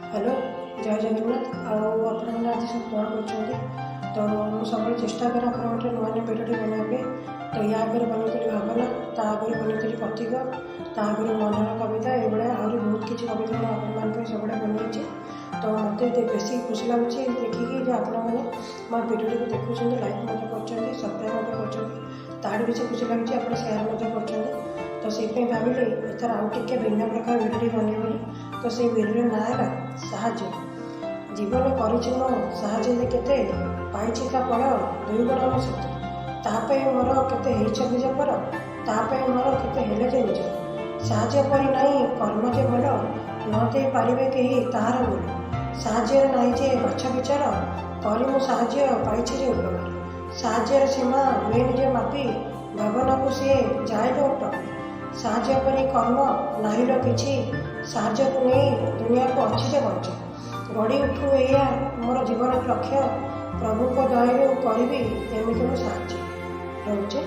Hello जय जगन्नाथ आपने आज सब कौन कर तो मुझे सब चेष्टा करें आप गोटे नुआ नुआ भिडियो बनाइए। तो या आगे बनई भावना ता आगे बनई प्रतीक ता आगे मनर कविता ये आहरी बहुत किसी कविता मुझे सब बनई। तो मत बेसी खुशी लगुच देखिए आपने मो भिडियो को देखुं लाइक कर सब्सक्राइब कर भी खुशी लगुच आप सेयार कर। तो से भाविले एथर आउ टे भिन्न प्रकार भिडियो बने बोली। तो से भिडियो ना है साहाଯ୍य जीवन परिचन्न साहाଯ୍य केते पाइछि ता फल दुई गुण सत तापे मोर केते हेछ बीज पर तापे मोर केते हेले जे निज साहाଯ୍य परि नहीं कर्म जे भल न दे पारिबे केही ताहार बोल साहाଯ୍य नहीं जे गछ विचार करी मु साहाଯ୍य पाइछि जे उपकार साहाଯ୍यर सीमा हुए निजे मापी भावना को सी जाए टपी साहाଯ୍य परि कर्म नाहिल किछि साहाଯ୍य को नहीं दुनिया को अच्छी जे बच गढ़ी उठू या मोर जीवन लक्ष्य प्रभु को दया करी एमती मु साहाଯ୍य रोचे।